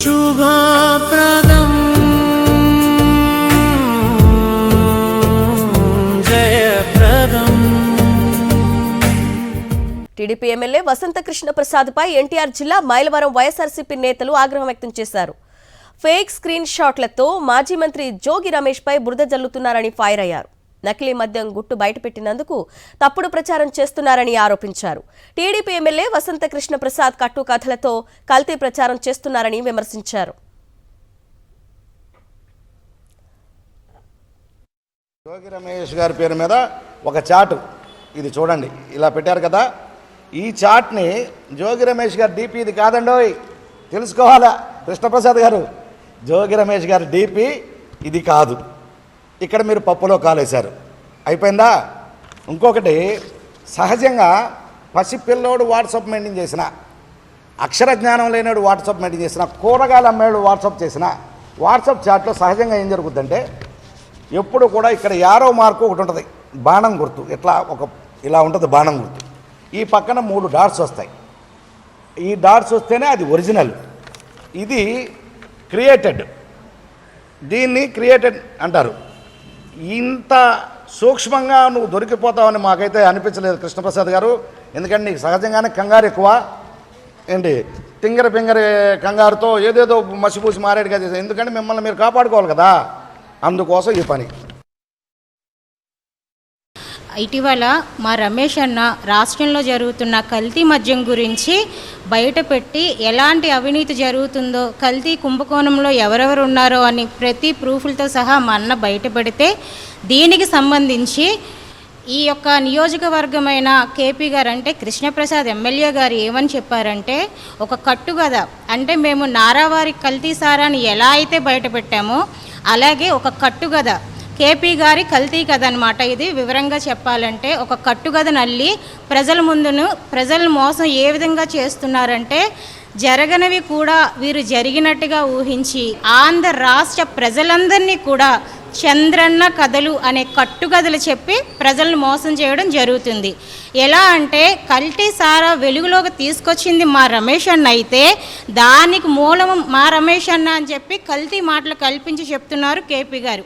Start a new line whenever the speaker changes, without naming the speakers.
శుభప్రదం జయప్రదం.
TDP MLA వసంత కృష్ణ ప్రసాద్ పై ఎన్టీఆర్ జిల్లా మైలవరం వైఎస్ఆర్సీపీ నేతలు ఆగ్రహం వ్యక్తం చేశారు. ఫేక్ స్క్రీన్ షాట్లతో మాజీ మంత్రి జోగి రమేష్ పై బురద జల్లుతున్నారని ఫైర్ అయ్యారు. నకిలీ మద్యం గుట్టు బయటపెట్టినందుకు తప్పుడు ప్రచారం చేస్తున్నారని ఆరోపించారు. టీడీపీ ఎమ్మెల్యే వసంత కృష్ణ ప్రసాద్ కట్టు కథలతో కల్తీ ప్రచారం చేస్తున్నారని విమర్శించారు.
జోగి రమేష్ గారి పేరు మీద ఒక చాటు ఇది చూడండి, ఇలా పెట్టారు కదా. ఈ చాట్ని జోగి రమేష్ గారు డీపీ ఇది కాదండోయ్, తెలుసుకోవాలా కృష్ణప్రసాద్ గారు. జోగి రమేష్ గారి డీపీ ఇది కాదు. ఇక్కడ మీరు పప్పులో కాలేశారు, అయిపోయిందా. ఇంకొకటి, సహజంగా పసిపిల్లోడు వాట్సాప్ మెయింటైన్ చేసిన, అక్షర జ్ఞానం లేనివాడు వాట్సాప్ మెయింటైన్ చేసిన, కూరగాయలు అమ్మేవాడు వాట్సాప్ చేసిన వాట్సాప్ చాట్లో సహజంగా ఏం జరుగుతుందంటే ఎప్పుడు కూడా ఇక్కడ యారో మార్కు ఒకటి ఉంటుంది, బాణం గుర్తు, ఇలా ఉంటుంది బాణం గుర్తు. ఈ పక్కన 3 డాట్స్ వస్తాయి. ఈ డాట్స్ వస్తేనే అది ఒరిజినల్, ఇది క్రియేటెడ్, దీన్ని క్రియేటెడ్ అంటారు. ఇంత సూక్ష్మంగా నువ్వు దొరికిపోతావని మాకైతే అనిపించలేదు కృష్ణప్రసాద్ గారు. ఎందుకంటే నీకు సహజంగానే కంగారు ఎక్కువ ఏంటి, పింగర కంగారుతో ఏదేదో మసిపూసి మారేడుగా చేశారు. ఎందుకంటే మిమ్మల్ని మీరు కాపాడుకోవాలి కదా, అందుకోసం ఈ పని.
ఇటీవల మా రమేష్ అన్న రాష్ట్రంలో జరుగుతున్న కల్తీ మద్యం గురించి బయటపెట్టి ఎలాంటి అవినీతి జరుగుతుందో, కల్తీ కుంభకోణంలో ఎవరెవరు ఉన్నారో అని ప్రతి ప్రూఫ్లతో సహా మా అన్న బయటపెడితే, దీనికి సంబంధించి ఈ యొక్క నియోజకవర్గమైన కేపీ గారు అంటే కృష్ణప్రసాద్ ఎమ్మెల్యే గారు ఏమని చెప్పారంటే, ఒక కట్టుకథ అంటే మేము నారావారి కల్తీ సారాన్ని ఎలా అయితే బయటపెట్టామో అలాగే ఒక కట్టుకథ కేపీ గారి కల్తీ కథ అనమాట. ఇది వివరంగా చెప్పాలంటే ఒక కట్టుకథ నల్లి ప్రజల మోసం ఏ విధంగా చేస్తున్నారంటే, జరగనివి కూడా వీరు జరిగినట్టుగా ఊహించి ఆంధ్ర రాష్ట్ర ప్రజలందరినీ కూడా చంద్రన్న కథలు అనే కట్టుకథలు చెప్పి ప్రజలను మోసం చేయడం జరుగుతుంది. ఎలా అంటే కల్తీ సారా వెలుగులోకి తీసుకొచ్చింది మా రమేష్ అన్న అయితే, దానికి మూలం మా రమేష్ అన్న అని చెప్పి కల్తీ మాటలు కల్పించి చెప్తున్నారు కేపీ గారు.